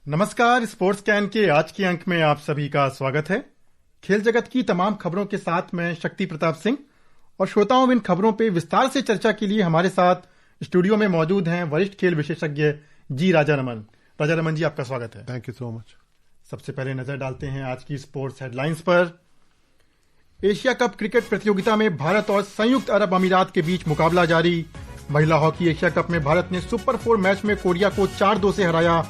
नमस्कार। Sports can के आज के अंक में आप सभी का स्वागत है। खेल जगत की तमाम खबरों के साथ मैं शक्ति प्रताप सिंह और श्रोताओं, इन खबरों पे विस्तार से चर्चा के लिए हमारे साथ स्टूडियो में मौजूद हैं वरिष्ठ खेल विशेषज्ञ जी राजा रमन। राजा रमन जी, आपका स्वागत है। Thank you so much. सबसे पहले नजर डालते हैं आज की स्पोर्ट्स हेडलाइंस पर। एशिया कप क्रिकेट प्रतियोगिता में भारत और संयुक्त अरब अमीरात के बीच मुकाबला जारी। महिला हॉकी एशिया कप में भारत ने सुपर 4 मैच में कोरिया को 4-2 से हराया।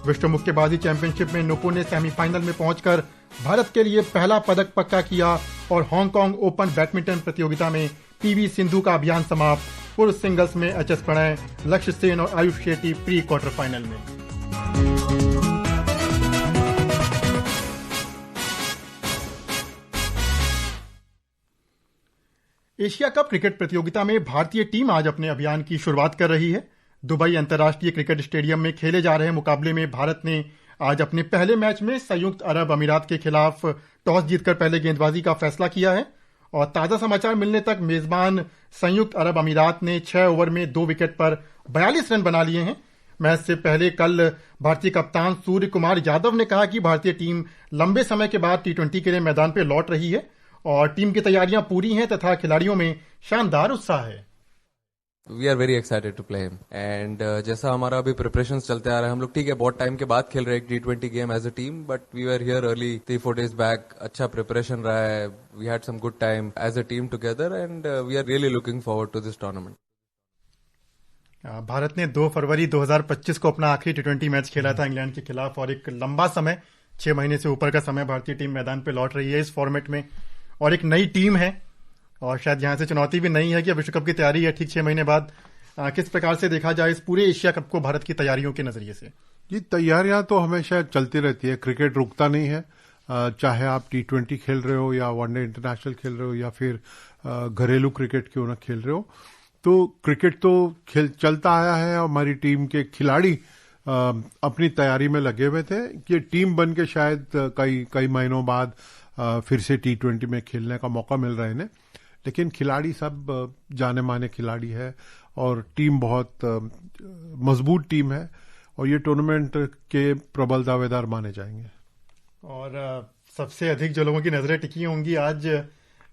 विश्व मुक्केबाजी चैंपियनशिप में नोपो ने सेमीफाइनल में पहुंचकर भारत के लिए पहला पदक पक्का किया और हांगकांग ओपन बैडमिंटन प्रतियोगिता में पीवी सिंधु का अभियान समाप्त। पुरुष सिंगल्स में एचएस प्रणय, लक्ष्य सेन और Ayush Shetty pre quarter final में। एशिया कप क्रिकेट प्रतियोगिता में भारतीय टीम आज अपने अभियान की शुरुआत कर रही है। दुबई अंतर्राष्ट्रीय क्रिकेट स्टेडियम में खेले जा रहे मुकाबले में भारत ने आज अपने पहले मैच में संयुक्त अरब अमीरात के खिलाफ टॉस जीतकर पहले गेंदबाजी का फैसला किया है और ताजा समाचार मिलने तक मेजबान संयुक्त अरब अमीरात ने 6 ओवर में 2 विकेट पर 42 रन बना लिए हैं। मैच से पहले कल भारतीय कप्तान सूर्य कुमार यादव ने कहा कि भारतीय टीम लंबे समय के बाद T20 के लिए मैदान पर लौट रही है और टीम की तैयारियां पूरी हैं तथा खिलाड़ियों में शानदार उत्साह है। We are very excited to play him and जैसा हमारा अभी प्रिपरेशंस चलते आ रहे हैं, हम लोग ठीक है बहुत टाइम के बाद खेल रहे हैं T20 game as a team, but we are here early 3-4 days back. अच्छा प्रिपरेशन रहा है, we had some good time as a team together and we are really looking forward to this tournament. Bharat ने 2 फरवरी 2025 को अपना आखिरी T20 match खेला था England के खिलाफ और एक लंबा समय 6 महीने से ऊपर का समय भारतीय टीम मैदान पे लौट रही है इस फॉर्मेट में और एक नई टीम है और शायद यहां से चुनौती भी नहीं है कि विश्व कप की तैयारी है ठीक 6 महीने बाद। किस प्रकार से देखा जाए इस पूरे एशिया कप को भारत की तैयारियों के नजरिए से? जी, तैयारियां तो हमेशा चलती रहती है, क्रिकेट रुकता नहीं है। चाहे आप T20 खेल रहे हो या वनडे इंटरनेशनल खेल रहे हो या फिर घरेलू क्रिकेट क्यों ना खेल रहे हो, तो क्रिकेट तो खेल चलता आया है। हमारी टीम के खिलाड़ी अपनी तैयारी में लगे हुए थे कि टीम बन के शायद कई महीनों बाद फिर से T20 में खेलने का मौका मिल रहा है इन्हें, लेकिन खिलाड़ी सब जाने माने खिलाड़ी है और टीम बहुत मजबूत टीम है और ये टूर्नामेंट के प्रबल दावेदार माने जाएंगे। और सबसे अधिक जो लोगों की नजरें टिकी होंगी आज,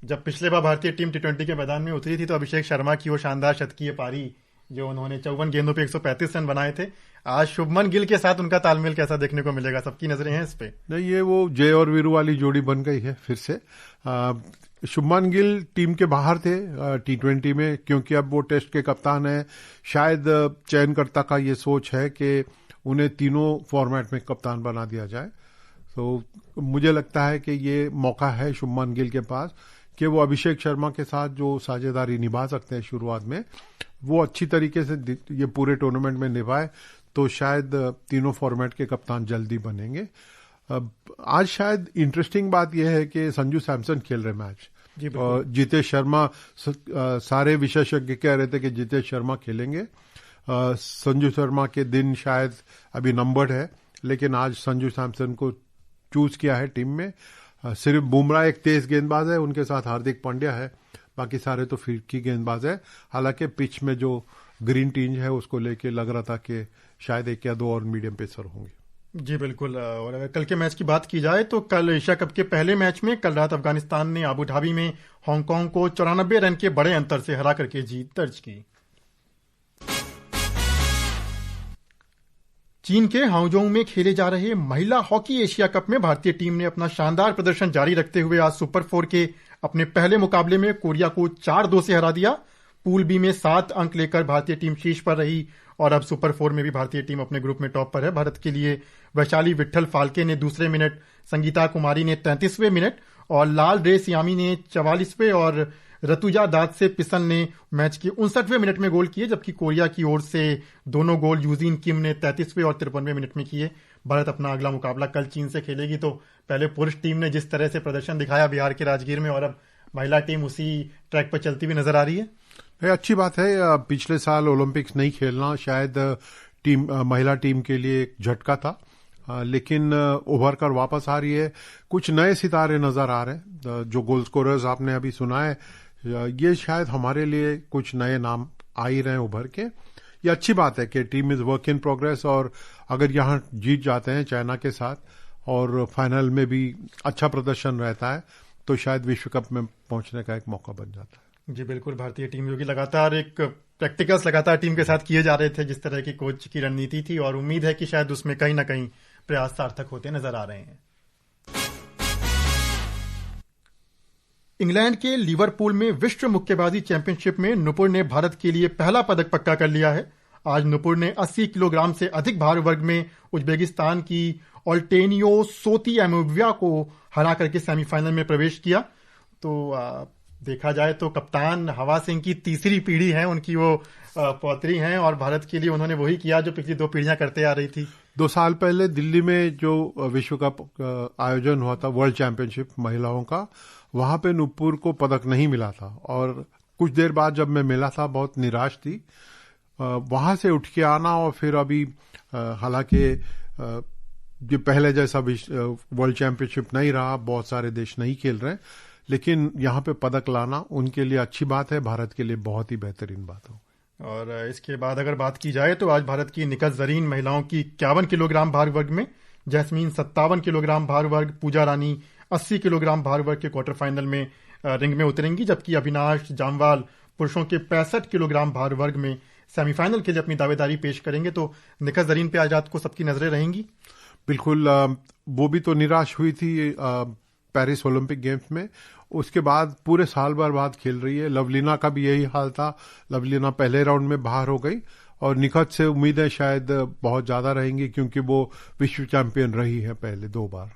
जब पिछले बार भारतीय टीम T20 के मैदान में उतरी थी तो अभिषेक शर्मा की वो शानदार शतकीय पारी जो उन्होंने 54 गेंदों पे 135 रन बनाए थे। आज शुभमन गिल के साथ उनका तालमेल कैसा देखने को मिलेगा? सबकी नजरें हैं इस पे। नहीं, ये वो जय और वीरू वाली जोड़ी बन गई है फिर से। शुभमन गिल टीम के बाहर थे T20 में क्योंकि अब वो टेस्ट के कप्तान है। शायद चयनकर्ता का ये सोच है कि उन्हें तीनों फॉर्मेट में कप्तान बना दिया जाए। तो मुझे लगता है कि ये मौका है शुभमन गिल के पास कि वो अभिषेक शर्मा के साथ जो साझेदारी निभा सकते हैं शुरुआत में, वो अच्छी तरीके से ये पूरे टूर्नामेंट में निभाए तो शायद तीनों फॉर्मेट के कप्तान जल्दी बनेंगे। आज शायद इंटरेस्टिंग बात यह है कि संजू सैमसन खेल रहे मैच और जितेश शर्मा, सारे विशेषज्ञ कह रहे थे कि जितेश शर्मा खेलेंगे। संजू शर्मा के दिन शायद अभी नंबर्ड है, लेकिन आज संजू सैमसन को चूज किया है टीम में। सिर्फ बुमराह एक तेज गेंदबाज है, उनके साथ हार्दिक पांड्या है, बाकी सारे तो फिरकी गेंदबाज है। हालांकि पिच में जो ग्रीन टिंज है उसको लेके लग रहा था कि शायद 1 या 2 और मीडियम पेसर होंगे। जी बिल्कुल। और अगर कल के मैच की बात की जाए तो कल एशिया कप के पहले मैच में कल रात अफगानिस्तान ने अबू धाबी में हांगकांग को 94 रन के बड़े अंतर से हरा करके जीत दर्ज की। चीन के हांगझोउ में खेले जा रहे महिला हॉकी एशिया कप में भारतीय टीम ने अपना शानदार प्रदर्शन जारी रखते हुए आज सुपर 4 के अपने पहले मुकाबले में कोरिया को 4-2 से हरा दिया। पूल बी में 7 अंक लेकर भारतीय टीम शीर्ष पर रही और अब सुपर 4 में भी भारतीय टीम अपने ग्रुप में टॉप पर है। भारत के लिए वैशाली विट्ठल फाल्के ने दूसरे मिनट, संगीता कुमारी ने 33वें मिनट और लाल रेस यामी ने 44वें और रतुजा दात से पिसन ने मैच के 59वें मिनट में गोल किए, जबकि कोरिया की ओर से दोनों गोल यूजिन किम ने 33वें और 53वें मिनट में किए। भारत अपना अगला मुकाबला कल चीन से खेलेगी। तो पहले पुरुष टीम ने जिस तरह से प्रदर्शन दिखाया बिहार के राजगीर में, और अब महिला टीम उसी ट्रैक पर चलती हुई नजर आ रही है। अच्छी बात है। पिछले साल ओलंपिक्स नहीं खेलना शायद महिला टीम के लिए एक झटका था, लेकिन उभर कर वापस आ रही है। कुछ नए सितारे नजर आ रहे हैं। जो गोल स्कोरर्स आपने अभी सुना है, ये शायद हमारे लिए कुछ नए नाम आ ही रहे हैं उभर के। ये अच्छी बात है कि team is work in progress, और अगर यहाँ जीत जाते हैं चाइना के साथ और फाइनल में भी अच्छा प्रदर्शन रहता है तो शायद विश्व कप में पहुंचने का एक मौका बन जाता है। जी बिल्कुल, भारतीय टीम जो कि लगातार एक प्रैक्टिकल्स लगातार टीम के साथ किए जा रहे थे, जिस तरह की कोच की रणनीति थी, और उम्मीद है कि शायद उसमें कहीं ना कहीं प्रयास सार्थक होते नजर आ रहे हैं। इंग्लैंड के लिवरपूल में विश्व मुक्केबाजी चैंपियनशिप में नुपुर ने भारत के लिए पहला पदक पक्का कर लिया है। आज नुपुर ने 80 किलोग्राम से अधिक भार वर्ग में उज्बेकिस्तान की ऑल्टेनियो सोतिएमोविया को हरा करके सेमीफाइनल में प्रवेश किया। तो देखा जाए तो कप्तान हवा सिंह की तीसरी पीढ़ी है, उनकी वो पौत्री हैं, और भारत के लिए उन्होंने वही किया जो पिछली 2 पीढ़ियां करते आ रही थी। 2 साल पहले दिल्ली में जो विश्व कप आयोजन हुआ था, वर्ल्ड चैंपियनशिप महिलाओं का, वहां पे नुपुर को पदक नहीं मिला था, और कुछ देर बाद जब मैं मिला था बहुत निराश थी। वहां से उठ के आना, और फिर अभी हालांकि जो पहले जैसा वर्ल्ड चैंपियनशिप नहीं रहा, बहुत सारे देश नहीं खेल रहे, लेकिन यहाँ पे पदक लाना उनके लिए अच्छी बात है, भारत के लिए बहुत ही बेहतरीन बात हो। और इसके बाद अगर बात की जाए तो आज भारत की निकहत जरीन महिलाओं की 51 किलोग्राम भार वर्ग में, जैस्मीन 57 किलोग्राम भार वर्ग, पूजा रानी 80 किलोग्राम भार वर्ग के क्वार्टर फाइनल में रिंग में उतरेंगी, जबकि अविनाश जामवाल पुरुषों के 65 किलोग्राम भार वर्ग में सेमीफाइनल के लिए अपनी दावेदारी पेश करेंगे। तो निकहत जरीन पे आज रात को सबकी नजरें रहेंगी। बिल्कुल, वो भी तो निराश हुई थी पेरिस ओलंपिक गेम्स में, उसके बाद पूरे साल भर बाद खेल रही है। लवलीना का भी यही हाल था, लवलीना पहले राउंड में बाहर हो गई, और निकहत से उम्मीदें शायद बहुत ज्यादा रहेंगी क्योंकि वो विश्व चैंपियन रही है पहले 2 बार।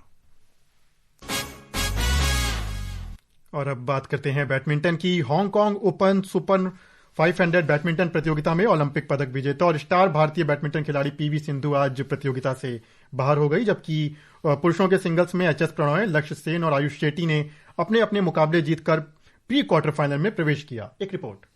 और अब बात करते हैं बैडमिंटन की। हांगकांग ओपन सुपर 500 बैडमिंटन प्रतियोगिता में ओलंपिक पदक विजेता और स्टार भारतीय बैडमिंटन खिलाड़ी पीवी सिंधु आज प्रतियोगिता से बाहर हो गई, जबकि पुरुषों के सिंगल्स में एचएस प्रणॉय, लक्ष्य सेन और आयुष शेट्टी ने अपने अपने मुकाबले जीतकर प्री क्वार्टर फाइनल में प्रवेश किया। एक रिपोर्ट।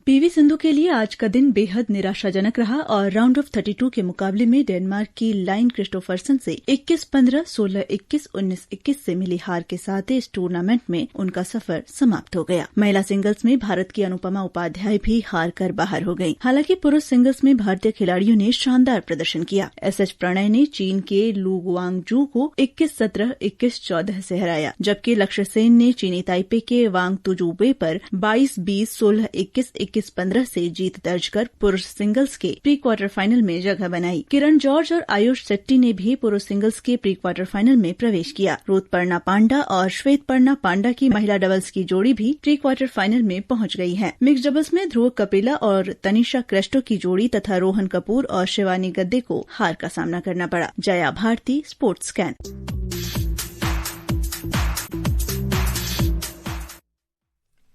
पीवी सिंधु के लिए आज का दिन बेहद निराशाजनक रहा और राउंड ऑफ 32 के मुकाबले में डेनमार्क की लाइन क्रिस्टोफरसन से 21-15, 16-21, 19-21 से मिली हार के साथ इस टूर्नामेंट में उनका सफर समाप्त हो गया। महिला सिंगल्स में भारत की अनुपमा उपाध्याय भी हार कर बाहर हो गयी। हालांकि पुरुष सिंगल्स में भारतीय खिलाड़ियों ने शानदार प्रदर्शन किया। एसएच प्रणय ने चीन के लू गुआंगजू को 21-17, 21-14 से हराया, जबकि लक्ष्य सेन ने चीनी ताइपे के वांग तुजुबे पर 22-20, 16-21, 21-15 से जीत दर्ज कर पुरुष सिंगल्स के प्री क्वार्टर फाइनल में जगह बनाई। किरण जॉर्ज और आयुष शेट्टी ने भी पुरुष सिंगल्स के प्री क्वार्टर फाइनल में प्रवेश किया। रुतपर्णा पांडा और श्वेतपर्णा पांडा की महिला डबल्स की जोड़ी भी प्री क्वार्टर फाइनल में पहुंच गई है। मिक्स डबल्स में ध्रुव कपिला और तनिषा क्रेस्टो की जोड़ी तथा रोहन कपूर और शिवानी गद्दे को हार का सामना करना पड़ा। Jaya Bharati, sports scan.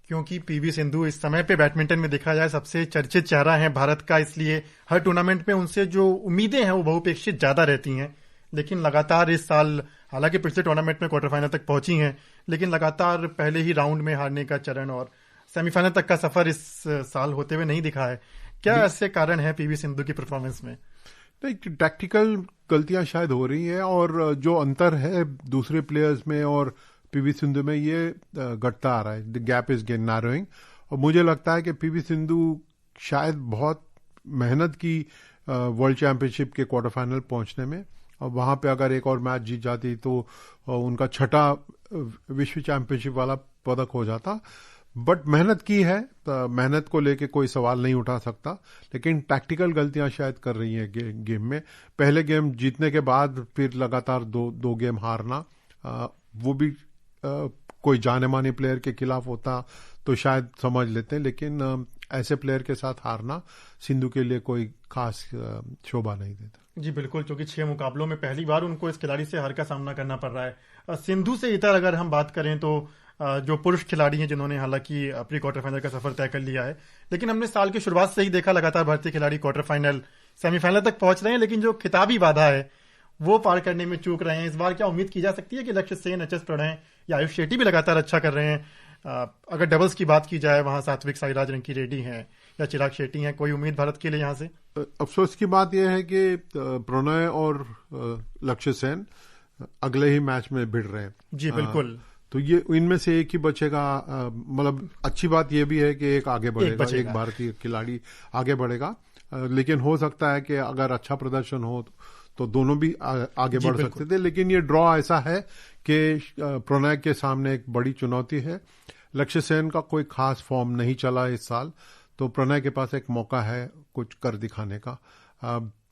क्योंकि पीवी सिंधु इस समय पे बैडमिंटन में देखा जाए सबसे चर्चित चेहरा है भारत का, इसलिए हर टूर्नामेंट में उनसे जो उम्मीदें हैं वो बहुपेक्षित ज्यादा रहती हैं। लेकिन लगातार इस साल, हालांकि पिछले टूर्नामेंट में क्वार्टर फाइनल तक पहुंची हैं, लेकिन लगातार पहले ही राउंड में हारने का चरण और सेमीफाइनल तक का सफर इस साल होते हुए नहीं दिखा है। क्या ऐसे कारण है पीवी सिंधु की परफॉर्मेंस में? टैक्टिकल गलतियां शायद हो रही हैं, और जो अंतर है दूसरे प्लेयर्स में और पीवी सिंधु में ये घटता आ रहा है। The gap is gain narrowing, और मुझे लगता है कि पीवी सिंधु शायद बहुत मेहनत की वर्ल्ड चैंपियनशिप के क्वार्टर फाइनल पहुंचने में, और वहां पे अगर एक और मैच जीत जाती तो उनका 6ठा विश्व चैंपियनशिप वाला पदक हो जाता। बट मेहनत की है, मेहनत को लेके कोई सवाल नहीं उठा सकता, लेकिन टैक्टिकल गलतियां शायद कर रही हैं गेम में। पहले गेम जीतने के बाद फिर लगातार दो गेम हारना, वो भी कोई जाने माने प्लेयर के खिलाफ होता तो शायद समझ लेते हैं, लेकिन ऐसे प्लेयर के साथ हारना सिंधु के लिए कोई खास शोभा नहीं देता। जी बिल्कुल, क्योंकि 6 मुकाबलों में पहली बार उनको इस खिलाड़ी से हार का सामना करना पड़ रहा है। सिंधु से इतर अगर हम बात करें तो जो पुरुष खिलाड़ी हैं जिन्होंने हालांकि प्री क्वार्टर फाइनल का सफर तय कर लिया है, लेकिन हमने साल की शुरुआत से ही देखा लगातार भारतीय खिलाड़ी क्वार्टर फाइनल, सेमीफाइनल तक पहुंच रहे हैं, लेकिन जो खिताबी बाधा है वो पार करने में चूक रहे हैं। इस बार क्या उम्मीद की जा सकती है कि लक्ष्य सेन, एचएस प्रणय या आयुष शेट्टी भी लगातार अच्छा कर रहे हैं? अगर डबल्स की बात की जाए, वहां सात्विक साईराज रंकी रेड्डी हैं या चिराग शेट्टी हैं, कोई उम्मीद भारत के लिए यहां से? अफसोस की बात यह है कि प्रणय और लक्ष्य सेन अगले ही मैच में भिड़ रहे हैं। जी बिल्कुल। तो ये इनमें से एक ही बचेगा। मतलब अच्छी बात यह भी है कि एक आगे बढ़ेगा, एक भारतीय खिलाड़ी आगे बढ़ेगा, लेकिन हो सकता है कि अगर अच्छा प्रदर्शन हो तो दोनों भी आगे बढ़ सकते थे। लेकिन ये ड्रॉ ऐसा है कि प्रणय के सामने एक बड़ी चुनौती है। लक्ष्य सेन का कोई खास फॉर्म नहीं चला इस साल, तो प्रणय के पास एक मौका है कुछ कर दिखाने का।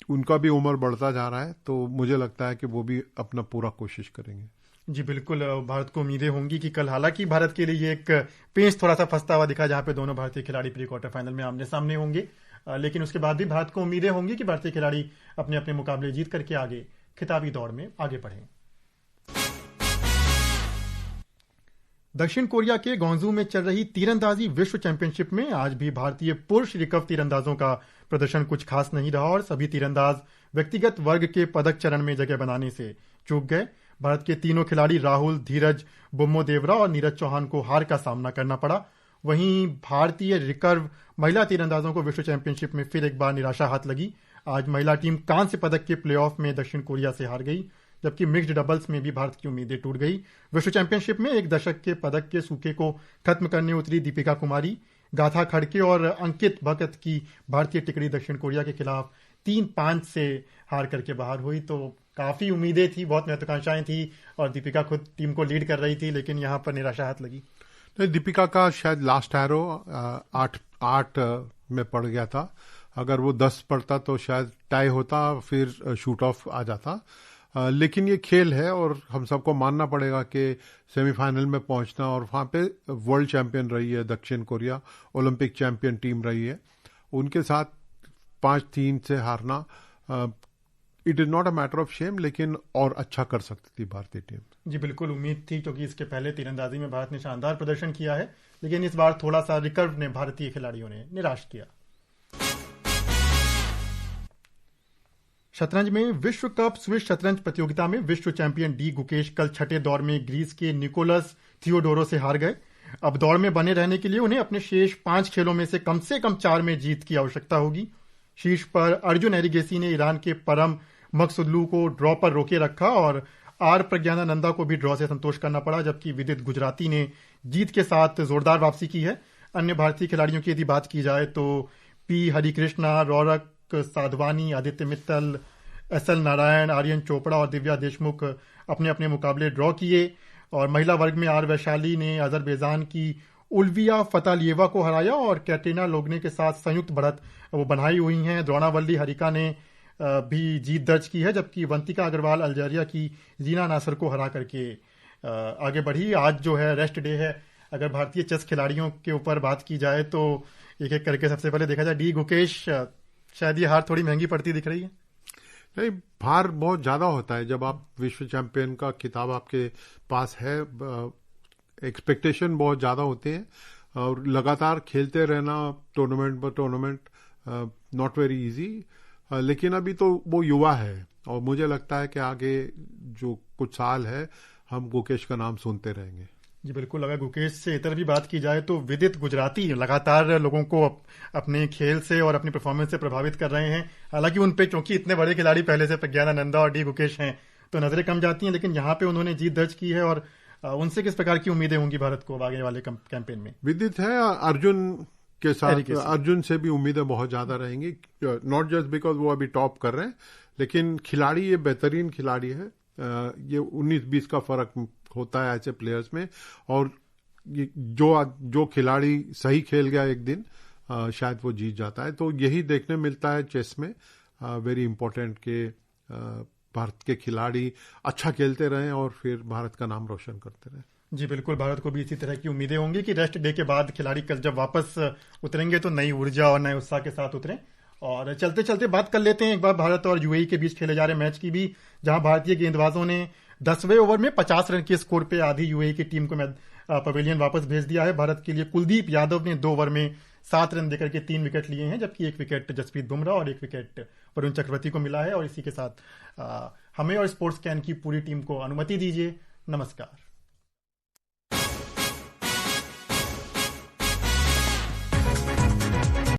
उनका भी उम्र बढ़ता जा रहा है, तो मुझे लगता है कि वो भी अपना पूरा कोशिश करेंगे। जी बिल्कुल, भारत को उम्मीदें होंगी कि कल, हालांकि भारत के लिए एक पेंच थोड़ा सा फंसता हुआ दिखा जहां पे दोनों भारतीय खिलाड़ी प्री क्वार्टर फाइनल में आमने सामने होंगे, लेकिन उसके बाद भी भारत को उम्मीदें होंगी कि भारतीय खिलाड़ी अपने अपने मुकाबले जीत करके आगे खिताबी दौड़ में आगे बढ़ें। दक्षिण कोरिया के ग्वांगझू में चल रही तीरंदाजी विश्व चैंपियनशिप में आज भी भारतीय पुरुष रिकर्व तीरंदाजों का प्रदर्शन कुछ खास नहीं रहा और सभी तीरंदाज व्यक्तिगत वर्ग के पदक चरण में जगह बनाने से चूक गए। भारत के तीनों खिलाड़ी राहुल, धीरज, बुम्मो देवरा और नीरज चौहान को हार का सामना करना पड़ा। वहीं भारतीय रिकर्व महिला तीरंदाजों को विश्व चैंपियनशिप में फिर एक बार निराशा हाथ लगी। आज महिला टीम कांस्य पदक के प्लेऑफ में दक्षिण कोरिया से हार गई, जबकि मिक्स्ड डबल्स में भी भारत की उम्मीदें टूट गई। विश्व चैंपियनशिप में एक दशक के पदक के सूखे को खत्म करने उतरी दीपिका कुमारी, गाथा खड़के और अंकित भगत की भारतीय टिकड़ी दक्षिण कोरिया के खिलाफ 3-5 से हार करके बाहर हुई। तो काफी उम्मीदें थी, बहुत महत्वाकांक्षाएं थी और दीपिका खुद टीम को लीड कर रही थी, लेकिन यहां पर निराशा हाथ लगी। दीपिका का शायद लास्ट एरो 8 में पड़ गया था। अगर वो 10 पड़ता तो शायद टाई होता, फिर शूट ऑफ आ जाता। लेकिन ये खेल है और हम सबको मानना पड़ेगा कि सेमीफाइनल में पहुंचना, और वहां पे वर्ल्ड चैंपियन रही है दक्षिण कोरिया, ओलंपिक चैंपियन टीम रही है, उनके साथ 5-3 से हारना it is not a matter of shame, लेकिन और अच्छा कर सकती थी भारतीय टीम। जी बिल्कुल उम्मीद थी, क्योंकि इसके पहले तीरंदाजी में भारत ने शानदार प्रदर्शन किया है, लेकिन इस बार थोड़ा सा रिकर्व ने भारतीय खिलाड़ियों ने निराश किया। शतरंज में विश्व कप स्विस शतरंज प्रतियोगिता में विश्व चैंपियन डी गुकेश कल छठे दौर में ग्रीस के निकोलस थियोडोरो से हार गए। अब दौड़ में बने रहने के लिए उन्हें अपने शेष 5 खेलों में से कम 4 में जीत की आवश्यकता होगी। शीर्ष पर अर्जुन एरिगेसी ने ईरान के परम मकसुदलू को ड्रॉ पर रोके रखा और आर प्रज्ञानानंदा को भी ड्रॉ से संतोष करना पड़ा, जबकि विदित गुजराती ने जीत के साथ जोरदार वापसी की है। अन्य भारतीय खिलाड़ियों की यदि बात की जाए तो पी हरिकृष्णा, रौरक साधवानी, आदित्य मित्तल, एसएल नारायण, आर्यन चोपड़ा और दिव्या देशमुख अपने अपने मुकाबले ड्रॉ किए। और महिला वर्ग में आर वैशाली ने अजरबैजान की उल्विया फतालिएवा को हराया और कैटरीना लोगने के साथ संयुक्त बढ़त वो बनाई हुई हैं। द्रोणावल्ली हरिका ने भी जीत दर्ज की है, जबकि वंतिका अग्रवाल अल्जीरिया की जीना नासर को हरा करके आगे बढ़ी। आज जो है रेस्ट डे है। अगर भारतीय चेस खिलाड़ियों के ऊपर बात की जाए तो एक एक करके सबसे पहले देखा जाए डी गुकेश, शायद ये हार थोड़ी महंगी पड़ती दिख रही है। नहीं, भार बहुत ज्यादा होता है जब आप विश्व चैंपियन का खिताब आपके पास है। एक्सपेक्टेशन बहुत ज्यादा होते हैं और लगातार खेलते रहना टूर्नामेंट पर टूर्नामेंट नॉट वेरी इजी। लेकिन अभी तो वो युवा है और मुझे लगता है कि आगे जो कुछ साल है हम गुकेश का नाम सुनते रहेंगे। जी बिल्कुल, अगर गुकेश से इतर भी बात की जाए तो विदित गुजराती लगातार लोगों को अपने खेल से और अपनी परफॉर्मेंस से प्रभावित कर रहे हैं। हालांकि उन पे चूंकि इतने बड़े खिलाड़ी पहले से प्रज्ञानानंदा और डी गुकेश हैं तो नजरें कम जाती हैं, लेकिन यहाँ पे उन्होंने जीत दर्ज की है। और उनसे किस प्रकार की उम्मीदें होंगी भारत को आगे वाले कैंपेन में? विदित है, अर्जुन के साथ अर्जुन से भी उम्मीदें बहुत ज्यादा रहेंगी, नॉट जस्ट बिकॉज वो अभी टॉप कर रहे हैं, लेकिन खिलाड़ी ये बेहतरीन खिलाड़ी है। ये 19-20 का फर्क होता है ऐसे प्लेयर्स में, और जो खिलाड़ी सही खेल गया एक दिन शायद वो जीत जाता है। तो यही देखने मिलता है चेस में, वेरी इंपॉर्टेंट के भारत के खिलाड़ी अच्छा खेलते रहें और फिर भारत का नाम रोशन करते रहें। जी बिल्कुल, भारत को भी इसी तरह की उम्मीदें होंगी कि रेस्ट डे के बाद खिलाड़ी कल जब वापस उतरेंगे तो नई ऊर्जा और नए उत्साह के साथ उतरें। और चलते चलते बात कर लेते हैं एक बार भारत और यूएई के बीच खेले जा रहे मैच की भी, जहां भारतीय गेंदबाजों ने 10वें ओवर में 50 रन के स्कोर पे आधी यूएई की टीम को पवेलियन वापस भेज दिया है। भारत के लिए कुलदीप यादव ने 2 ओवर में 7 रन देकर के 3 विकेट लिए हैं, जबकि 1 विकेट जसप्रीत बुमराह और 1 विकेट वरुण चक्रवर्ती को मिला है। और इसी के साथ हमें और स्पोर्ट्स कैन की पूरी टीम को अनुमति दीजिए। नमस्कार।